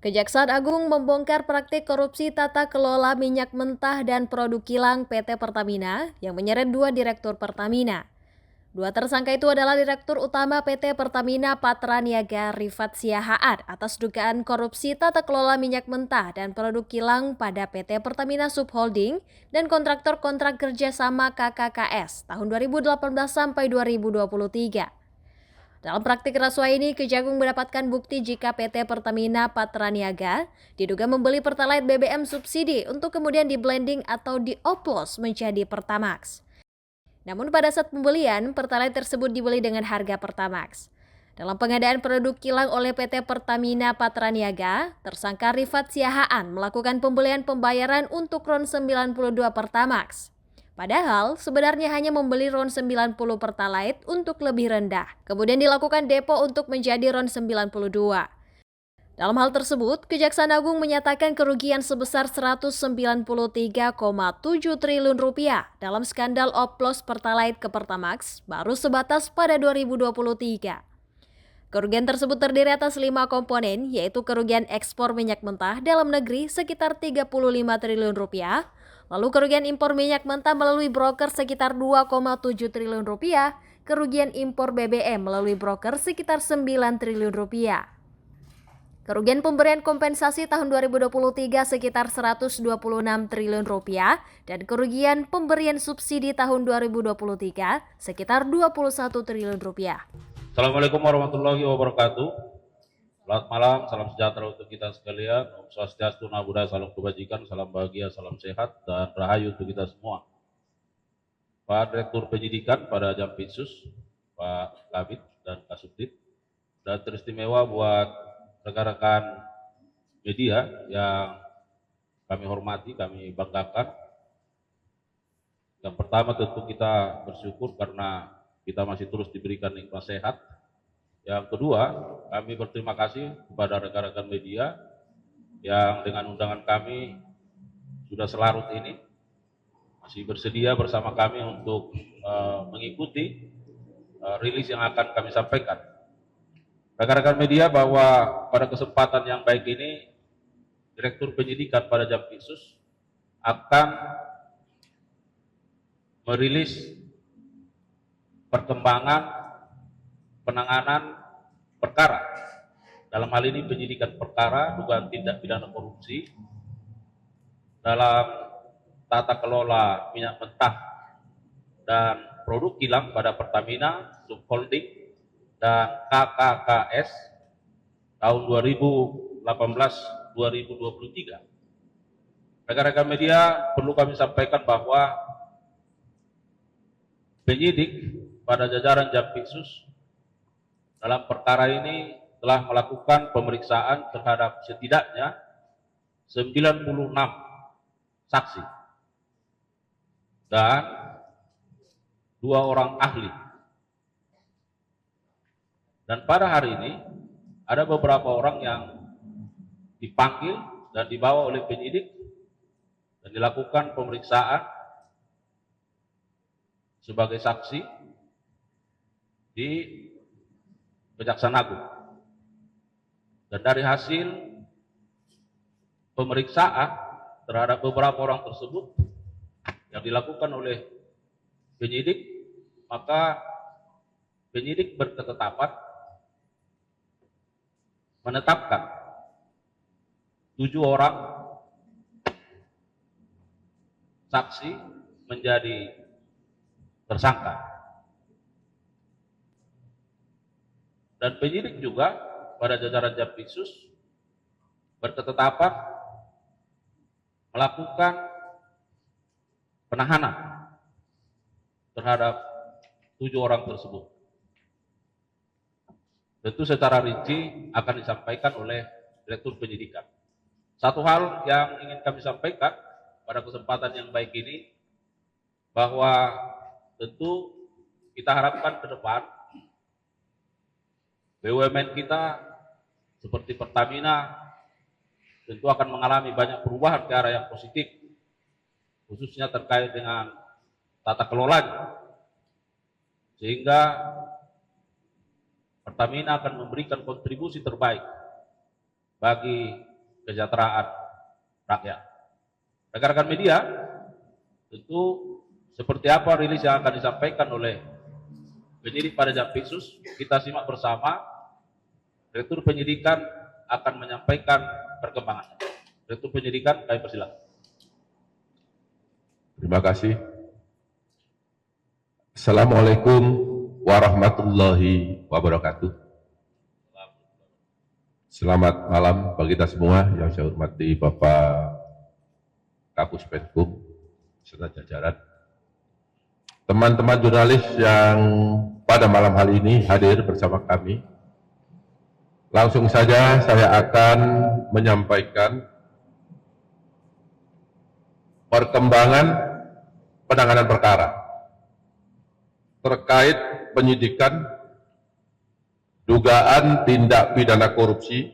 Kejaksaan Agung membongkar praktik korupsi tata kelola minyak mentah dan produk kilang PT Pertamina yang menyeret dua direktur Pertamina. Dua tersangka itu adalah Direktur Utama PT Pertamina Patraniaga Rifat Siahaan atas dugaan korupsi tata kelola minyak mentah dan produk kilang pada PT Pertamina Subholding dan kontraktor kontrak kerjasama KKKS tahun 2018 sampai 2023. Dalam praktik rasuah ini, Kejagung mendapatkan bukti jika PT Pertamina Patraniaga diduga membeli Pertalite BBM subsidi untuk kemudian di-blending atau dioplos menjadi Pertamax. Namun pada saat pembelian, Pertalite tersebut dibeli dengan harga Pertamax. Dalam pengadaan produk kilang oleh PT Pertamina Patraniaga, tersangka Rifat Siahaan melakukan pembelian pembayaran untuk RON 92 Pertamax. Padahal sebenarnya hanya membeli RON 90 Pertalite untuk lebih rendah. Kemudian dilakukan depo untuk menjadi RON 92. Dalam hal tersebut, Kejaksaan Agung menyatakan kerugian sebesar Rp193,7 triliun dalam skandal oplos Pertalite ke Pertamax baru sebatas pada 2023. Kerugian tersebut terdiri atas 5 komponen, yaitu kerugian ekspor minyak mentah dalam negeri sekitar Rp35 triliun, lalu kerugian impor minyak mentah melalui broker sekitar Rp2,7 triliun, kerugian impor BBM melalui broker sekitar Rp9 triliun. Kerugian pemberian kompensasi tahun 2023 sekitar Rp126 triliun dan kerugian pemberian subsidi tahun 2023 sekitar Rp21 triliun. Assalamualaikum warahmatullahi wabarakatuh. Selamat malam, salam sejahtera untuk kita sekalian. Om Swastiastu, Namo Buddhaya, salam kebajikan, salam bahagia, salam sehat, dan rahayu untuk kita semua. Pak Direktur Penyidikan pada Jampitsus, Pak Kabid dan Kasubdit, dan teristimewa buat rekan-rekan media yang kami hormati, kami banggakan. Yang pertama tentu kita bersyukur karena kita masih terus diberikan nikmat sehat. Yang kedua, kami berterima kasih kepada rekan-rekan media yang dengan undangan kami sudah selarut ini masih bersedia bersama kami untuk mengikuti rilis yang akan kami sampaikan. Rekan-rekan media, bahwa pada kesempatan yang baik ini Direktur Penyidikan pada Jampitsus akan merilis perkembangan penanganan perkara, dalam hal ini penyidikan perkara dugaan tindak pidana korupsi dalam tata kelola minyak mentah dan produk kilang pada Pertamina Subholding dan KKKS tahun 2018-2023. Rekan-rekan media, perlu kami sampaikan bahwa penyidik pada jajaran Jampitsus dalam perkara ini telah melakukan pemeriksaan terhadap setidaknya 96 saksi dan 2 orang ahli. Dan pada hari ini ada beberapa orang yang dipanggil dan dibawa oleh penyidik dan dilakukan pemeriksaan sebagai saksi di Kejaksaan Agung. Dan dari hasil pemeriksaan terhadap beberapa orang tersebut yang dilakukan oleh penyidik, maka penyidik berketetapan menetapkan 7 orang saksi menjadi tersangka. Dan penyidik juga pada jajaran Jampitsus berketetapan melakukan penahanan terhadap 7 orang tersebut. Tentu secara rinci akan disampaikan oleh Direktur Penyidikan. Satu hal yang ingin kami sampaikan pada kesempatan yang baik ini, bahwa tentu kita harapkan ke depan BUMN kita seperti Pertamina tentu akan mengalami banyak perubahan ke arah yang positif, khususnya terkait dengan tata kelolanya, sehingga Pertamina akan memberikan kontribusi terbaik bagi kesejahteraan rakyat. Rekan-rekan media, tentu seperti apa rilis yang akan disampaikan oleh penyidik pada Jampitsus, kita simak bersama. Direktur Penyidikan akan menyampaikan perkembangannya. Direktur Penyidikan, kami persilakan. Terima kasih. Assalamualaikum warahmatullahi wabarakatuh. Selamat malam bagi kita semua yang saya hormati Bapak Kapus Penkum serta jajaran. Teman-teman jurnalis yang pada malam hari ini hadir bersama kami. Langsung saja saya akan menyampaikan perkembangan penanganan perkara terkait penyidikan dugaan tindak pidana korupsi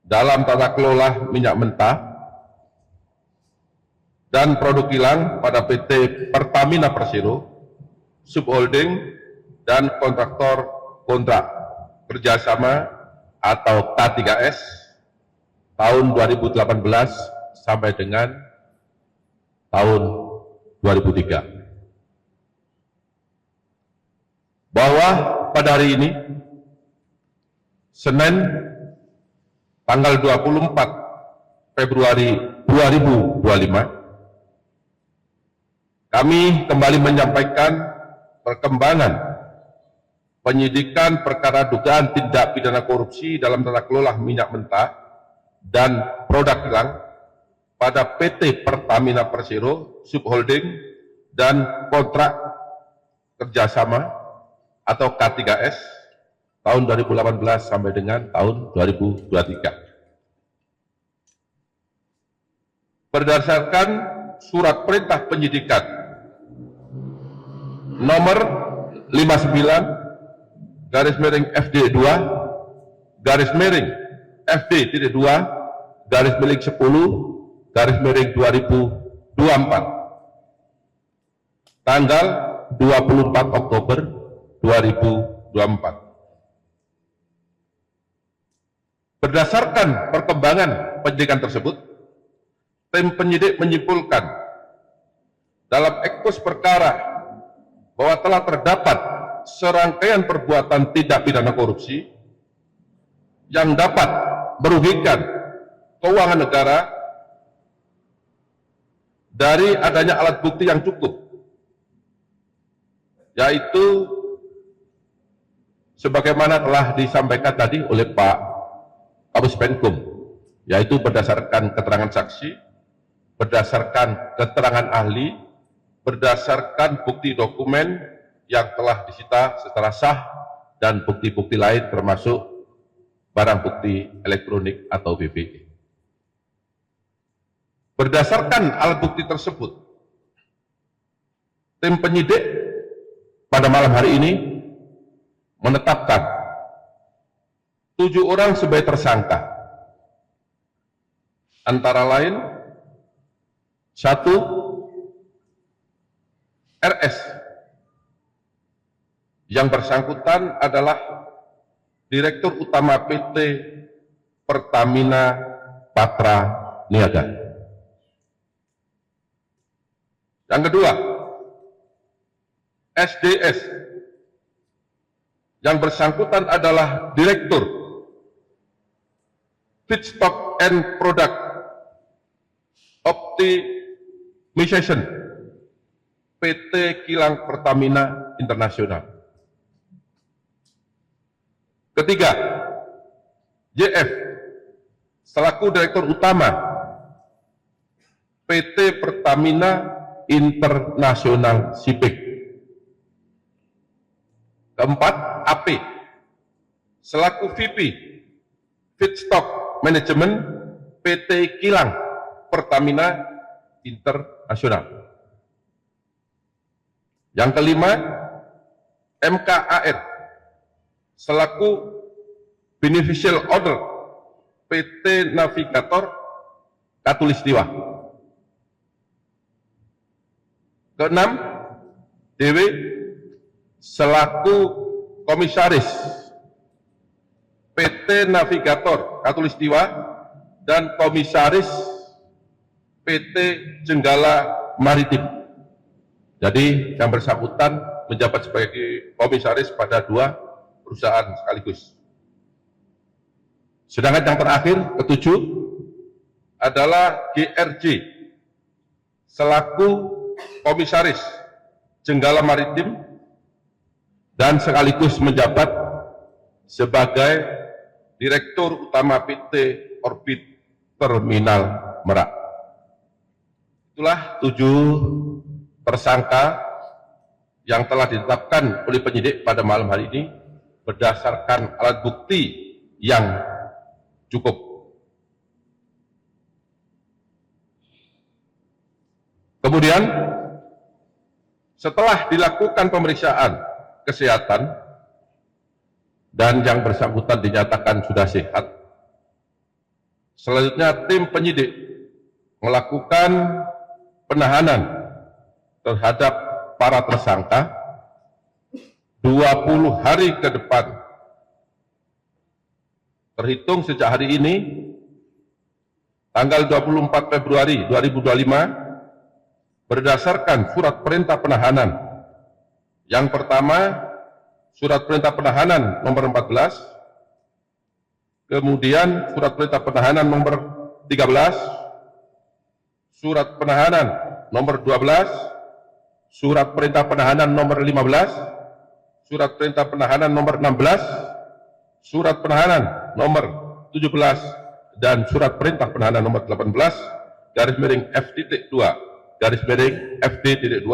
dalam tata kelola minyak mentah dan produk kilang pada PT Pertamina Persero, subholding dan kontraktor kontrak kerjasama atau K3S tahun 2018 sampai dengan tahun 2003. Bahwa pada hari ini, Senin tanggal 24 Februari 2025, kami kembali menyampaikan perkembangan penyidikan perkara dugaan tindak pidana korupsi dalam tata kelola minyak mentah dan produk kilang pada PT Pertamina Persero, subholding dan kontrak kerjasama atau K3S tahun 2018 sampai dengan tahun 2023. Berdasarkan surat perintah penyidikan nomor 59 garis miring FD 2 garis miring FD 2 garis miring 10 garis miring 2024 tanggal 24 Oktober 2024. Berdasarkan perkembangan penyidikan tersebut, tim penyidik menyimpulkan dalam ekspos perkara bahwa telah terdapat serangkaian perbuatan tindak pidana korupsi yang dapat merugikan keuangan negara dari adanya alat bukti yang cukup, yaitu sebagaimana telah disampaikan tadi oleh Pak Kapus Penkum, yaitu berdasarkan keterangan saksi, berdasarkan keterangan ahli, berdasarkan bukti dokumen yang telah disita secara sah, dan bukti-bukti lain termasuk barang bukti elektronik atau BBE. Berdasarkan alat bukti tersebut, tim penyidik pada malam hari ini menetapkan 7 orang sebagai tersangka, antara lain 1. RS, yang bersangkutan adalah Direktur Utama PT Pertamina Patra Niaga. Yang kedua, SDS, yang bersangkutan adalah Direktur Feedstock and Product Optimization PT Kilang Pertamina Internasional. Ketiga, JF selaku Direktur Utama PT Pertamina Internasional Shipping. Keempat, AP selaku VP Feedstock Management PT Kilang Pertamina Internasional. Yang kelima, MKAN selaku Beneficial Owner PT Navigator Katulistiwa. Keenam, DW selaku Komisaris PT Navigator Katulistiwa dan Komisaris PT Jenggala Maritim. Jadi yang bersangkutan menjabat sebagai komisaris pada 2 perusahaan sekaligus. Sedangkan yang terakhir, ketujuh, adalah GRJ selaku komisaris Jenggala Maritim dan sekaligus menjabat sebagai Direktur Utama PT Orbit Terminal Merak. Itulah 7 tersangka yang telah ditetapkan oleh penyidik pada malam hari ini berdasarkan alat bukti yang cukup. Kemudian setelah dilakukan pemeriksaan kesehatan dan yang bersangkutan dinyatakan sudah sehat, selanjutnya tim penyidik melakukan penahanan terhadap para tersangka 20 hari ke depan terhitung sejak hari ini tanggal 24 Februari 2025 berdasarkan surat perintah penahanan. Yang pertama, surat perintah penahanan nomor 14, kemudian surat perintah penahanan nomor 13, surat penahanan nomor 12, surat perintah penahanan nomor 15, surat perintah penahanan nomor 16, surat penahanan nomor 17, dan surat perintah penahanan nomor 18, garis miring F.2, garis miring FD.2,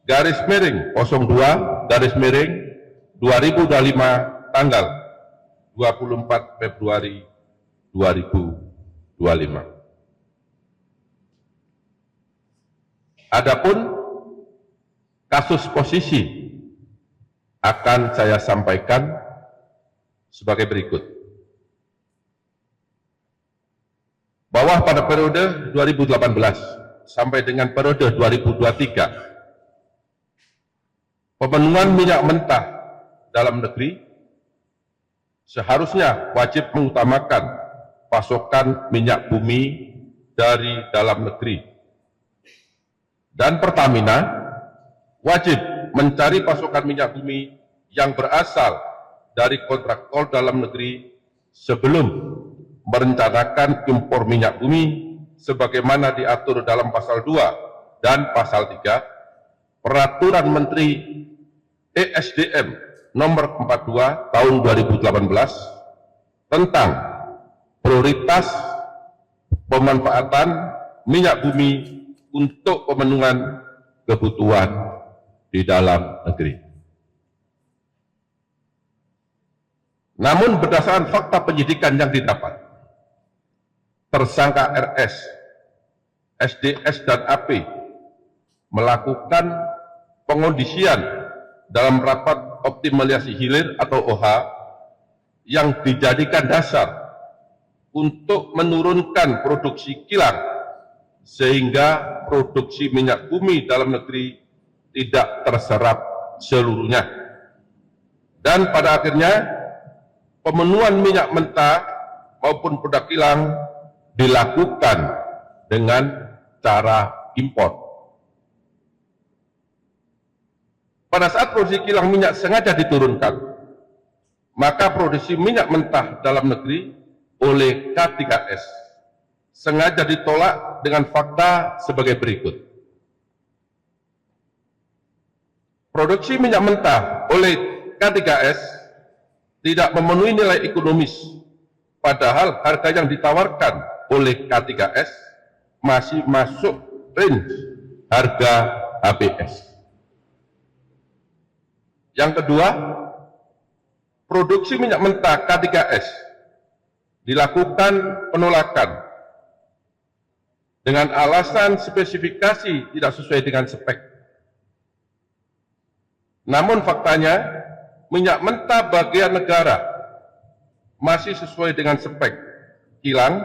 garis miring 02, garis miring 2025, tanggal 24 Februari 2025. Adapun kasus posisi akan saya sampaikan sebagai berikut. Bahwa pada periode 2018 sampai dengan periode 2023, pemenuhan minyak mentah dalam negeri seharusnya wajib mengutamakan pasokan minyak bumi dari dalam negeri. Dan Pertamina wajib mencari pasokan minyak bumi yang berasal dari kontraktor dalam negeri sebelum merencanakan impor minyak bumi sebagaimana diatur dalam pasal 2 dan pasal 3 Peraturan Menteri ESDM nomor 42 tahun 2018 tentang prioritas pemanfaatan minyak bumi untuk pemenuhan kebutuhan di dalam negeri. Namun berdasarkan fakta penyidikan yang didapat, tersangka RS, SDS, dan AP melakukan pengondisian dalam rapat optimalisasi hilir atau OH yang dijadikan dasar untuk menurunkan produksi kilang sehingga produksi minyak bumi dalam negeri tidak terserap seluruhnya. Dan pada akhirnya pemenuhan minyak mentah maupun produk kilang dilakukan dengan cara impor. Pada saat produksi kilang minyak sengaja diturunkan, maka produksi minyak mentah dalam negeri oleh K3S sengaja ditolak dengan fakta sebagai berikut. Produksi minyak mentah oleh K3S tidak memenuhi nilai ekonomis, padahal harga yang ditawarkan oleh K3S masih masuk range harga HPS. Yang kedua, produksi minyak mentah K3S dilakukan penolakan dengan alasan spesifikasi tidak sesuai dengan spek. Namun faktanya, minyak mentah bagian negara masih sesuai dengan spek kilang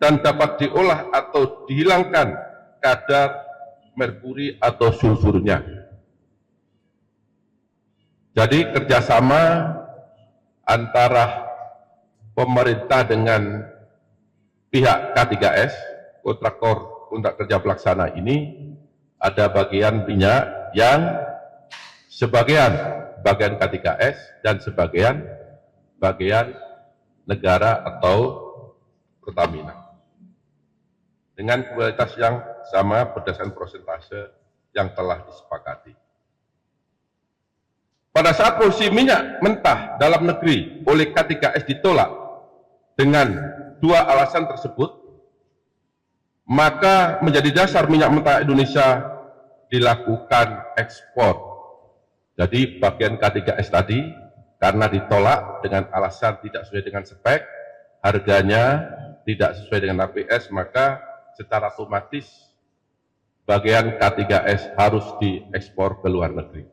dan dapat diolah atau dihilangkan kadar merkuri atau sulfurnya. Jadi kerjasama antara pemerintah dengan pihak K3S, kontraktor kontrak kerja pelaksana ini, ada bagian minyak yang sebagian K3S dan sebagian negara atau Pertamina. Dengan kualitas yang sama berdasarkan persentase yang telah disepakati. Pada saat produksi minyak mentah dalam negeri oleh K3S ditolak dengan dua alasan tersebut, maka menjadi dasar minyak mentah Indonesia dilakukan ekspor. Jadi bagian K3S tadi karena ditolak dengan alasan tidak sesuai dengan spek, harganya tidak sesuai dengan APS, maka secara otomatis bagian K3S harus diekspor ke luar negeri.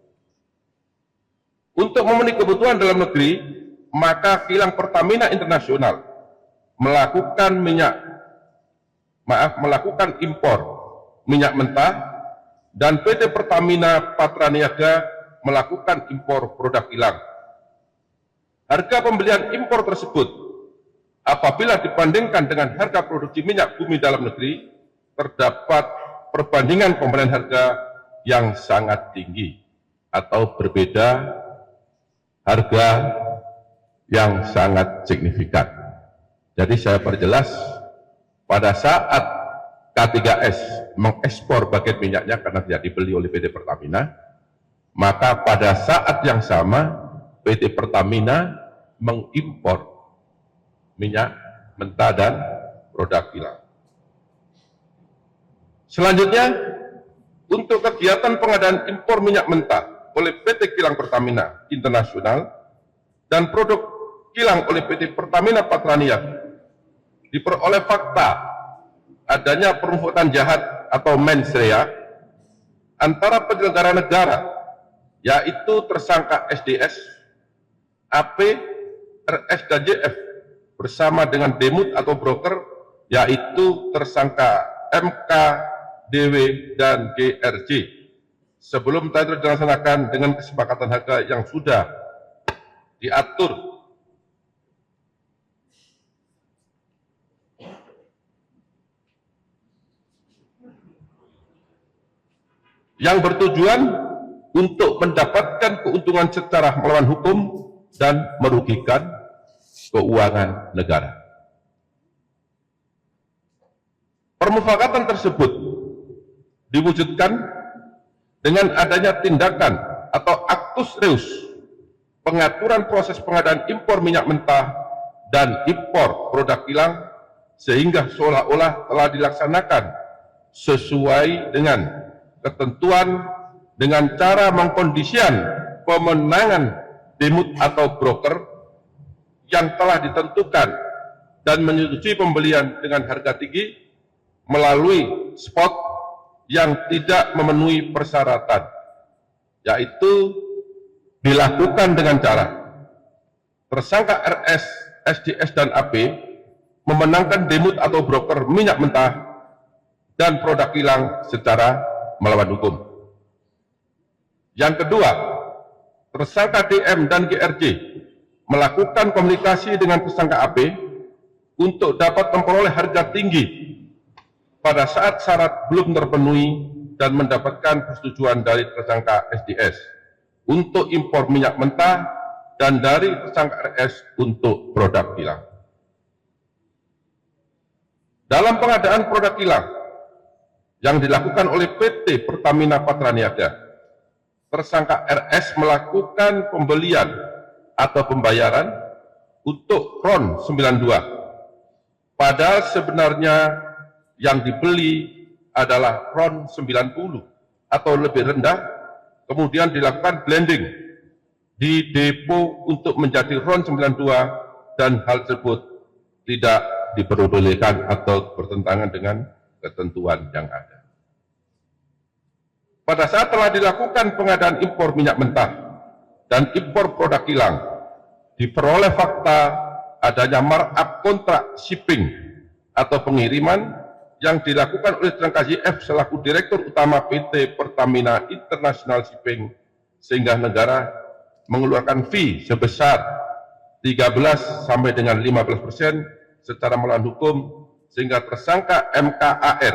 Untuk memenuhi kebutuhan dalam negeri, maka kilang Pertamina Internasional melakukan impor minyak mentah dan PT Pertamina Patraniaga melakukan impor produk kilang. Harga pembelian impor tersebut apabila dibandingkan dengan harga produksi minyak bumi dalam negeri, terdapat perbandingan pembelian harga yang sangat tinggi atau berbeda harga yang sangat signifikan. Jadi saya perjelas, pada saat K3S mengekspor bagian minyaknya karena tidak dibeli oleh PT Pertamina, maka pada saat yang sama PT Pertamina mengimpor minyak mentah dan produk kilang. Selanjutnya, untuk kegiatan pengadaan impor minyak mentah oleh PT Kilang Pertamina Internasional dan produk kilang oleh PT Pertamina Patraniaga diperoleh fakta adanya perbuatan jahat atau mens rea antara penyelenggara negara, yaitu tersangka SDS, AP, RS, dan JF bersama dengan demut atau broker, yaitu tersangka MK, DW, dan GRJ. Sebelum tender dilaksanakan dengan kesepakatan harga yang sudah diatur. Yang bertujuan untuk mendapatkan keuntungan secara melawan hukum dan merugikan keuangan negara. Permufakatan tersebut diwujudkan dengan adanya tindakan atau aktus reus pengaturan proses pengadaan impor minyak mentah dan impor produk kilang, sehingga seolah-olah telah dilaksanakan sesuai dengan ketentuan dengan cara mengkondisikan pemenangan demut atau broker yang telah ditentukan dan menyetujui pembelian dengan harga tinggi melalui spot yang tidak memenuhi persyaratan, yaitu dilakukan dengan cara tersangka RS, SDS, dan AP memenangkan demut atau broker minyak mentah dan produk kilang secara melawan hukum. Yang kedua, tersangka DM dan GRJ melakukan komunikasi dengan tersangka AP untuk dapat memperoleh harga tinggi pada saat syarat belum terpenuhi dan mendapatkan persetujuan dari tersangka SDS untuk impor minyak mentah dan dari tersangka RS untuk produk kilang. Dalam pengadaan produk kilang yang dilakukan oleh PT Pertamina Patraniaga, tersangka RS melakukan pembelian atau pembayaran untuk RON 92. Padahal sebenarnya yang dibeli adalah RON 90 atau lebih rendah, kemudian dilakukan blending di depo untuk menjadi RON 92 dan hal tersebut tidak diperbolehkan atau bertentangan dengan ketentuan yang ada. Pada saat telah dilakukan pengadaan impor minyak mentah dan impor produk kilang, diperoleh fakta adanya markup kontrak shipping atau pengiriman yang dilakukan oleh tersangka YF selaku Direktur Utama PT Pertamina International Shipping, sehingga negara mengeluarkan fee sebesar 13 sampai dengan 15% secara melawan hukum, sehingga tersangka MKAR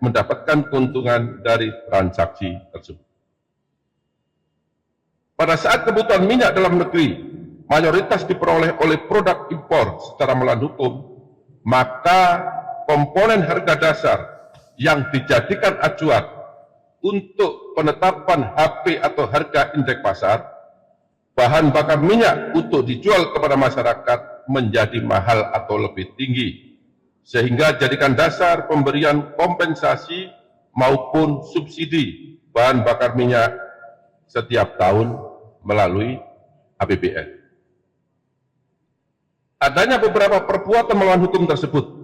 mendapatkan keuntungan dari transaksi tersebut. Pada saat kebutuhan minyak dalam negeri mayoritas diperoleh oleh produk impor secara melawan hukum, maka komponen harga dasar yang dijadikan acuan untuk penetapan HP atau harga indeks pasar, bahan bakar minyak untuk dijual kepada masyarakat menjadi mahal atau lebih tinggi, sehingga jadikan dasar pemberian kompensasi maupun subsidi bahan bakar minyak setiap tahun melalui APBN. Adanya beberapa perbuatan melawan hukum tersebut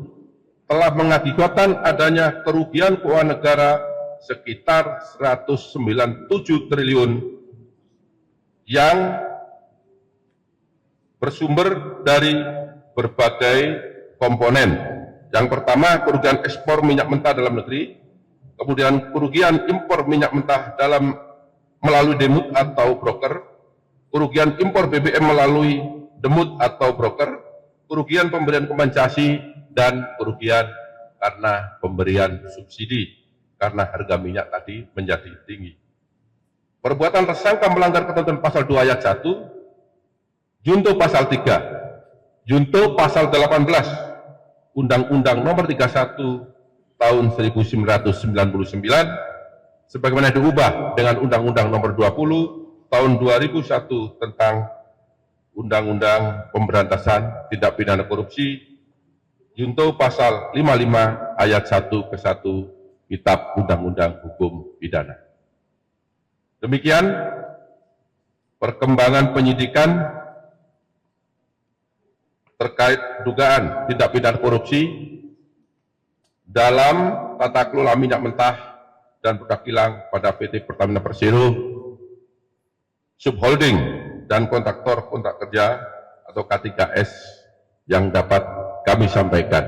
telah mengakibatkan adanya kerugian keuangan negara sekitar 197 triliun yang bersumber dari berbagai komponen. Yang pertama, kerugian ekspor minyak mentah dalam negeri, kemudian kerugian impor minyak mentah melalui demut atau broker, kerugian impor BBM melalui demut atau broker, kerugian pemberian kompensasi, dan kerugian karena pemberian subsidi karena harga minyak tadi menjadi tinggi. Perbuatan tersangka melanggar ketentuan pasal 2 ayat 1, junto pasal 3, junto pasal 18, Undang-Undang Nomor 31 Tahun 1999, sebagaimana diubah dengan Undang-Undang Nomor 20 Tahun 2001 tentang Undang-Undang Pemberantasan Tindak Pidana Korupsi, junto pasal 55 ayat 1 ke 1 Kitab Undang-Undang Hukum Pidana. Demikian perkembangan penyidikan terkait dugaan tindak pidana korupsi dalam tata kelola minyak mentah dan produk kilang pada PT Pertamina Persero, subholding dan kontraktor kontrak kerja atau K3S yang dapat kami sampaikan.